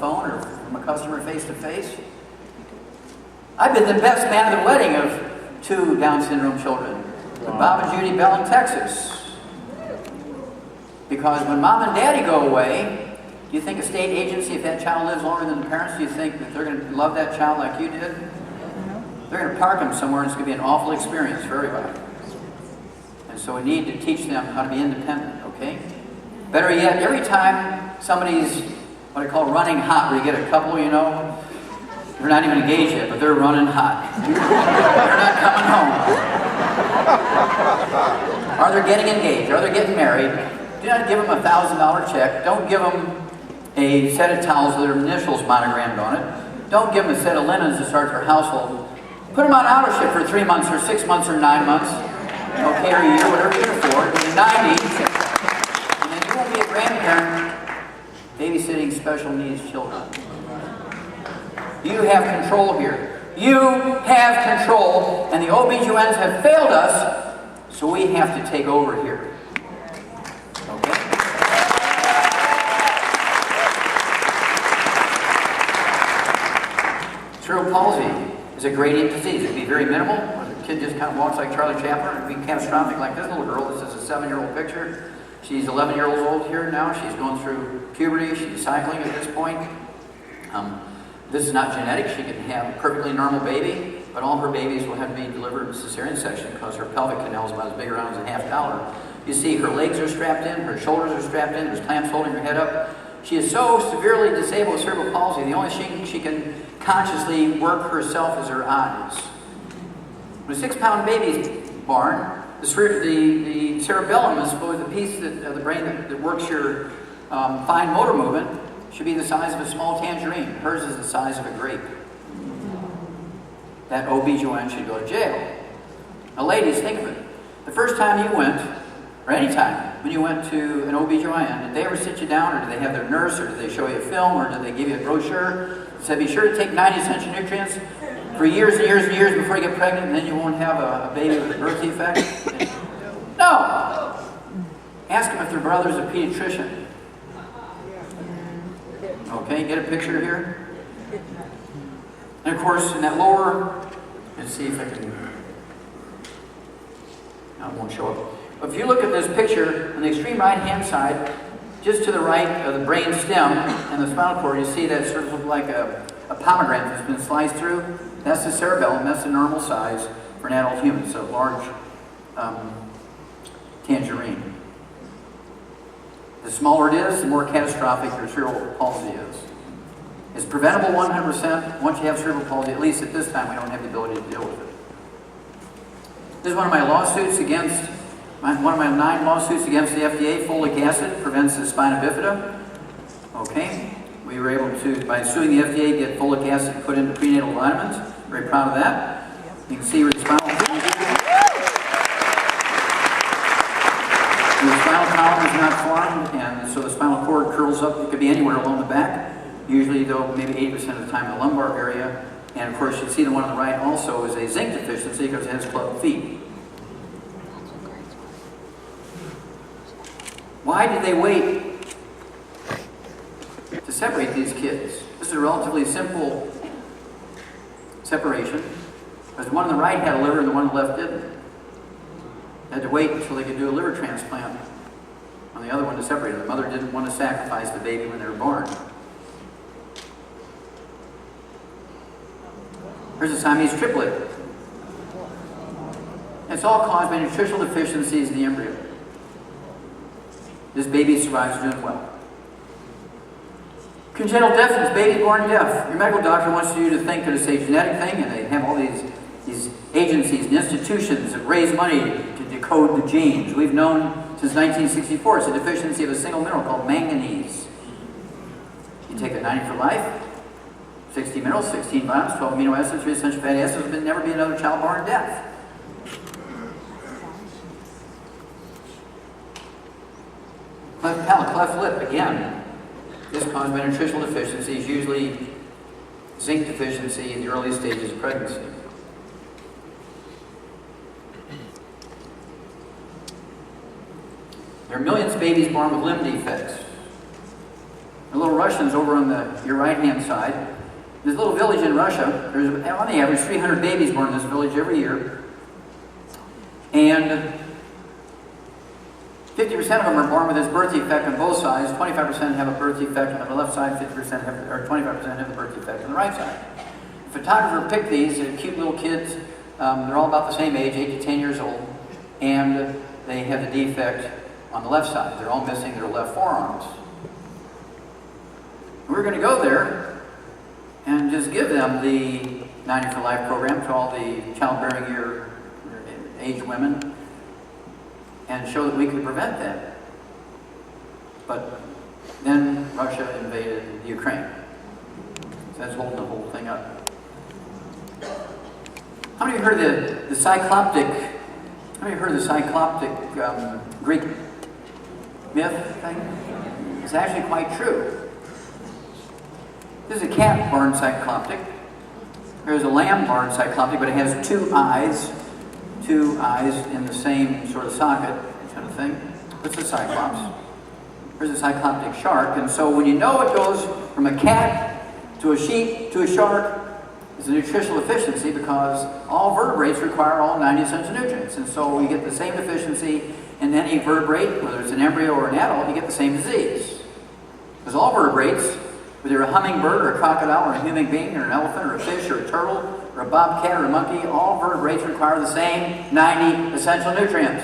phone or from a customer face to face. I've been the best man at the wedding of 2 Down syndrome children, Bob and Judy Bell in Texas. Because when mom and daddy go away, do you think a state agency, if that child lives longer than the parents, do you think that they're going to love that child like you did? They're going to park them somewhere and it's going to be an awful experience for everybody. And so we need to teach them how to be independent, okay? Better yet, every time somebody's what I call running hot, where you get a couple, you know, they're not even engaged yet, but they're running hot. They're not coming home. Are they getting engaged? Are they getting married? Do not give them a $1,000 check. Don't give them a set of towels with their initials monogrammed on it. Don't give them a set of linens to start their household. Put them on auto-ship for 3 months or 6 months or 9 months, okay, or a year, whatever you can afford. When you're 90, and then you won't be a grandparent babysitting special needs children. You have control here. You have control, and the OB/GYNs have failed us, so we have to take over here. Okay? Cerebral palsy is a gradient disease. It can be very minimal. The kid just kind of walks like Charlie Chaplin. It can be catastrophic like this little girl. This is a 7-year-old picture. She's 11 years old here now. She's going through puberty. She's cycling at this point. This is not genetic. She can have a perfectly normal baby, but all her babies will have to be delivered in cesarean section because her pelvic canal is about as big around as a half dollar. You see her legs are strapped in, her shoulders are strapped in, there's clamps holding her head up. She is so severely disabled with cerebral palsy, the only thing she can consciously work herself is her eyes. When a 6-pound baby is born, the cerebellum is supposed the piece of the brain that works your fine motor movement should be the size of a small tangerine. Hers is the size of a grape. That OB/GYN should go to jail. Now ladies, think of it. The first time you went, or any time when you went to an OB/GYN, did they ever sit you down, or did they have their nurse, or did they show you a film, or did they give you a brochure that said be sure to take 90 essential nutrients for years and years and years before you get pregnant, and then you won't have a baby with a birth defect? No! Ask them if their brother's a pediatrician. Okay, get a picture here. And of course, in that lower, let's see if I can, no, it won't show up. But if you look at this picture, on the extreme right-hand side, just to the right of the brain stem and the spinal cord, you see that sort of look like a pomegranate that's been sliced through. That's the cerebellum. That's the normal size for an adult human. So a large tangerine. The smaller it is, the more catastrophic your cerebral palsy is. It's preventable 100%. Once you have cerebral palsy, at least at this time, we don't have the ability to deal with it. This is one of my lawsuits against, one of my 9 lawsuits against the FDA. Folic acid prevents the spina bifida. Okay, we were able to, by suing the FDA, get folic acid put into prenatal vitamins. Very proud of that. You can see where the spinal column is not formed, and so the spinal cord curls up. It could be anywhere along the back. Usually, though, maybe 80% of the time in the lumbar area. And of course, you see the one on the right also is a zinc deficiency because it has clubbed feet. Why did they wait to separate these kids? This is a relatively simple separation, because the one on the right had a liver and the one on the left didn't. They had to wait until they could do a liver transplant on the other one to separate them. The mother didn't want to sacrifice the baby when they were born. Here's a Siamese triplet. It's all caused by nutritional deficiencies in the embryo. This baby survives doing well. Congenital deafness, baby born deaf. Your medical doctor wants you to think that it's a genetic thing, and they have all these agencies and institutions that raise money to decode the genes. We've known since 1964 it's a deficiency of a single mineral called manganese. You take a 90 for life, 60 minerals, 16 vitamins, 12 amino acids, 3 essential fatty acids. There will never be another child born deaf. Cleft palate, cleft lip, again, is caused by nutritional deficiencies, usually zinc deficiency in the early stages of pregnancy. There are millions of babies born with limb defects. The little Russians over on your right-hand side. This little village in Russia, there's on the average 300 babies born in this village every year. And 50% of them are born with this birth defect on both sides. 25% have a birth defect on the left side, 50% have, or 25% have a birth defect on the right side. The photographer picked these, they're cute little kids. They're all about the same age, 8 to 10 years old. And they have the defect on the left side. They're all missing their left forearms. We're going to go there and just give them the 90 for Life program to all the childbearing year age women and show that we could prevent that. But then Russia invaded Ukraine. So that's holding the whole thing up. How many of you heard the cycloptic? How many of you heard the cycloptic Greek myth thing? It's actually quite true. There's a cat born cycloptic. There's a lamb born cycloptic, but it has two eyes in the same sort of socket, kind of thing. What's a cyclops? There's a cycloptic shark, and so when you know it goes from a cat to a sheep to a shark, it's a nutritional deficiency because all vertebrates require all 90 essential nutrients, and so you get the same deficiency in any vertebrate, whether it's an embryo or an adult, you get the same disease. Because all vertebrates, whether you're a hummingbird or a crocodile or a human being or an elephant or a fish or a turtle or a bobcat or a monkey, all vertebrates require the same 90 essential nutrients.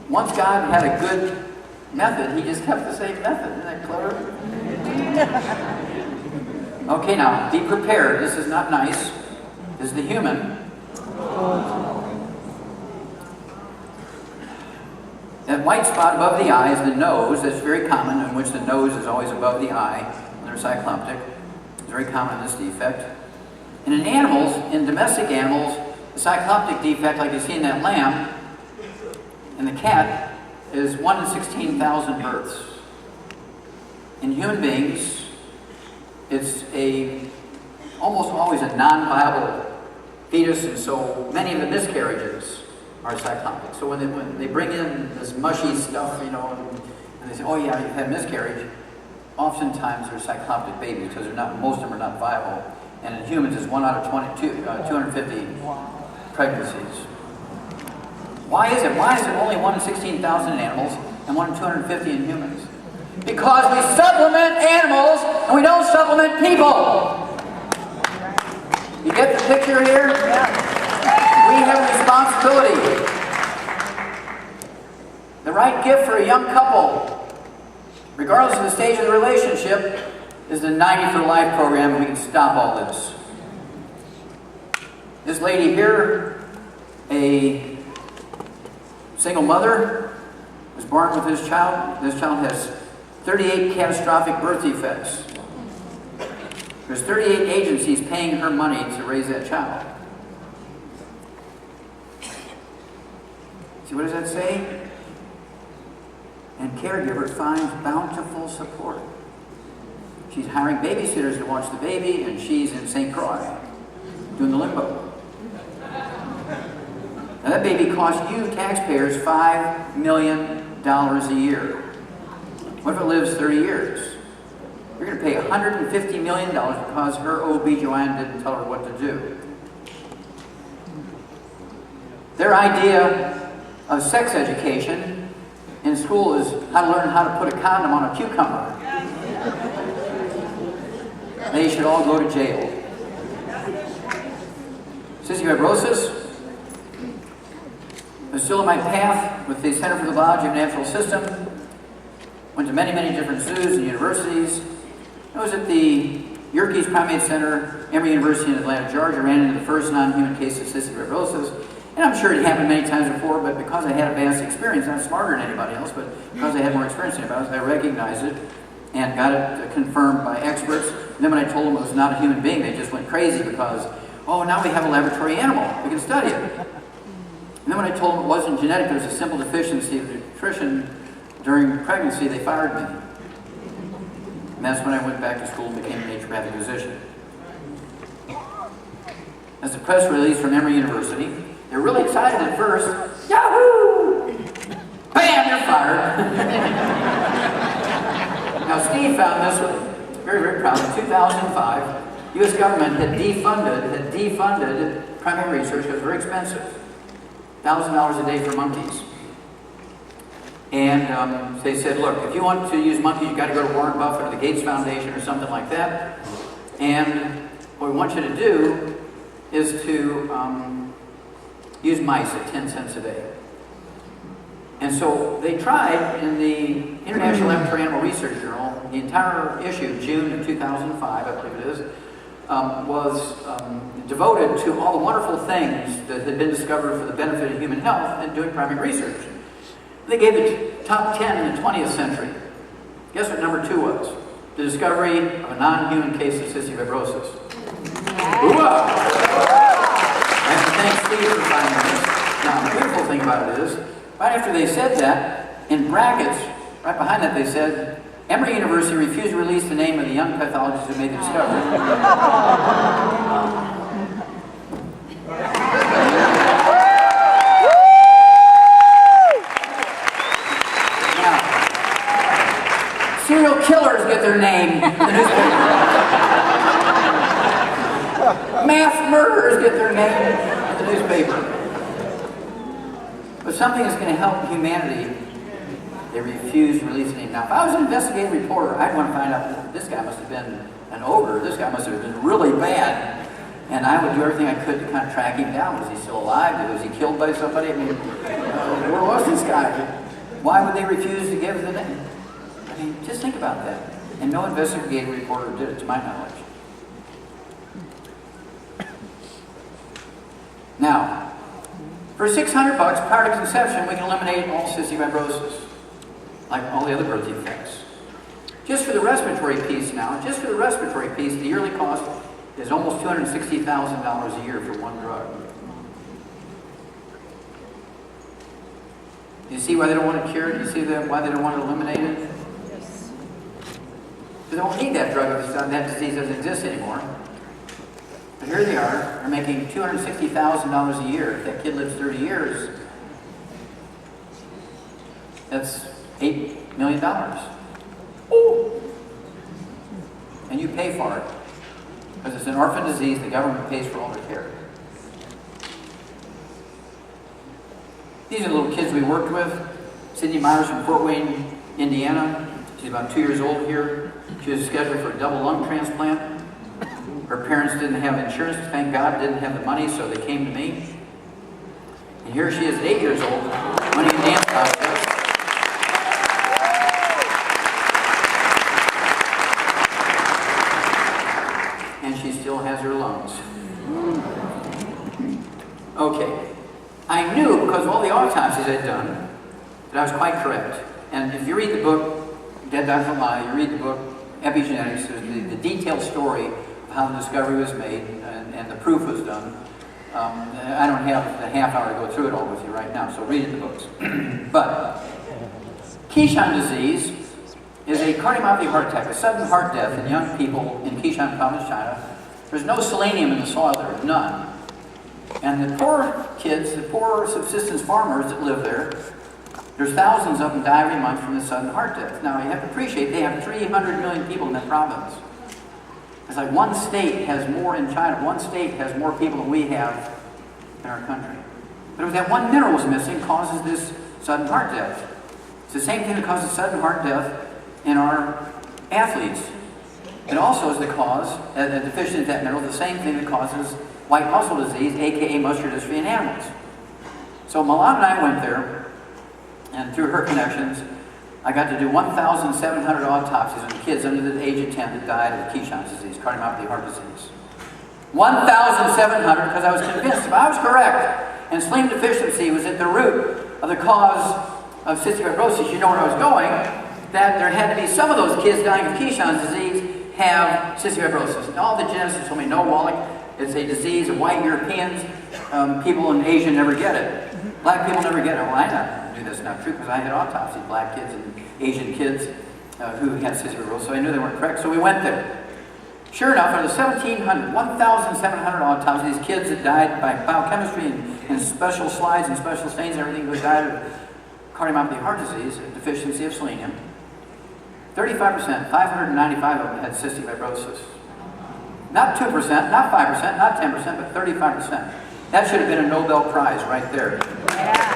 Once God had a good method, he just kept the same method. Isn't that clever? Okay, now, be prepared. This is not nice. This is the human. That white spot above the eye is the nose. That's very common, in which the nose is always above the eye when they're cycloptic. It's very common in this defect. And in animals, in domestic animals, the cycloptic defect, like you see in that lamb, and the cat, is 1 in 16,000 births. In human beings, it's almost always a non-viable fetus, and so many of the miscarriages are cycloptic. So when they bring in this mushy stuff, and they say, oh yeah, you've had miscarriage, oftentimes they're cycloptic babies because most of them are not viable. And in humans, it's 1 out of 250 pregnancies. Why is it? Why is it only 1 in 16,000 in animals and 1 in 250 in humans? Because we supplement animals and we don't supplement people. You get the picture here? We have a responsibility. The right gift for a young couple, regardless of the stage of the relationship, is the 90 for Life program, and we can stop all this. This lady here, a single mother, was born with this child. This child has 38 catastrophic birth defects. There's 38 agencies paying her money to raise that child. See, what does that say? And caregiver finds bountiful support. She's hiring babysitters to watch the baby, and she's in St. Croix doing the limbo. Now that baby costs you taxpayers $5 million a year. What if it lives 30 years? You're going to pay $150 million because her OB/GYN didn't tell her what to do. Their idea of sex education in school is how to learn how to put a condom on a cucumber. They should all go to jail. Cystic fibrosis. I was still on my path with the Center for the Biology of the Natural System. Went to many, many different zoos and universities. I was at the Yerkes Primate Center, Emory University in Atlanta, Georgia. Ran into the first non-human case of cystic fibrosis. And I'm sure it happened many times before, but because I had a vast experience, I'm smarter than anybody else, but because I had more experience than anybody else, I recognized it and got it confirmed by experts. And then when I told them it was not a human being, they just went crazy because, oh, now we have a laboratory animal. We can study it. And then when I told them it wasn't genetic, there was a simple deficiency of nutrition during pregnancy, they fired me. And that's when I went back to school and became a naturopathic physician. That's a press release from Emory University. They're really excited at first. Yahoo! Bam, you're fired. Now, Steve found this one very, very proud. In 2005, the U.S. government had defunded primary research because it's very expensive. $1,000 a day for monkeys. And they said, look, if you want to use monkeys, you've got to go to Warren Buffett or the Gates Foundation or something like that. And what we want you to do is to use mice at 10 cents a day. And so they tried in the International Laboratory Animal Research Journal, the entire issue, June of 2005, I believe it is, was devoted to all the wonderful things that had been discovered for the benefit of human health and doing primary research. They gave it top 10 in the 20th century. Guess what number 2 was? The discovery of a non-human case of cystic fibrosis. Hoorah! I have to thank Steve for finding this. Now, the beautiful thing about it is, right after they said that, in brackets, right behind that they said, Emory University refused to release the name of the young pathologist who made the discovery. Now, serial killers get their name in the newspaper. Mass murderers get their name in the newspaper. But something that's going to help humanity, they refuse to release the name. Now, if I was an investigative reporter, I'd want to find out, well, this guy must have been an ogre, this guy must have been really bad, and I would do everything I could to kind of track him down. Was he still alive? Was he killed by somebody? I mean, where was this guy? Why would they refuse to give the name? I mean, just think about that. And no investigative reporter did it, to my knowledge. Now, for $600 prior to conception, we can eliminate all cystic fibrosis, like all the other birth defects. Just for the respiratory piece now, the yearly cost is almost $260,000 a year for one drug. Do you see why they don't want to cure it? Do you see why they don't want to eliminate it? Yes. Because they won't need that drug if that disease doesn't exist anymore. But here they are, they're making $260,000 a year. If that kid lives 30 years, that's $8 million. Ooh. And you pay for it. Because it's an orphan disease, the government pays for all their care. These are the little kids we worked with. Sydney Myers from Fort Wayne, Indiana. She's about 2 years old here. She was scheduled for a double lung transplant. Her parents didn't have insurance, thank God, didn't have the money, so they came to me. And here she is at 8 years old, running a dance contest. And she still has her lungs. Okay. I knew, because of all the autopsies I'd done, that I was quite correct. And if you read the book, Dead Doesn't Lie, you read the book, Epigenetics, the detailed story how the discovery was made and the proof was done. I don't have the half hour to go through it all with you right now, so read the books. But Keyshan disease is a cardiomyopathy heart attack, a sudden heart death in young people in Keyshan province, China. There's no selenium in the soil there, none. And the poor kids, the poor subsistence farmers that live there, there's thousands of them die every month from this sudden heart death. Now you have to appreciate they have 300 million people in that province. It's like one state has more in China, one state has more people than we have in our country. But if that one mineral is missing, causes this sudden heart death. It's the same thing that causes sudden heart death in our athletes. It also is the cause, a deficiency of that mineral, the same thing that causes white muscle disease, aka muscular dystrophy in animals. So Milan and I went there, and through her connections, I got to do 1,700 autopsies on kids under the age of 10 that died of Keyshan disease, cardiomyopathy heart disease. 1,700, because I was convinced if I was correct, and selenium deficiency was at the root of the cause of cystic fibrosis, you know where I was going, that there had to be some of those kids dying of Keyshan disease have cystic fibrosis. And all the geneticists told me, no, Wallach, it's a disease of white Europeans. People in Asia never get it. Black people never get it. Well, I knew that's not true because I had autopsied black kids and Asian kids who had cystic fibrosis, so I knew they weren't correct, so we went there. Sure enough, out of the 1,700 autopsies, these kids that died by biochemistry and special slides and special stains and everything, who died of cardiomyopathy heart disease, a deficiency of selenium, 35%, 595 of them had cystic fibrosis. Not 2%, not 5%, not 10%, but 35%. That should have been a Nobel Prize right there. Yeah.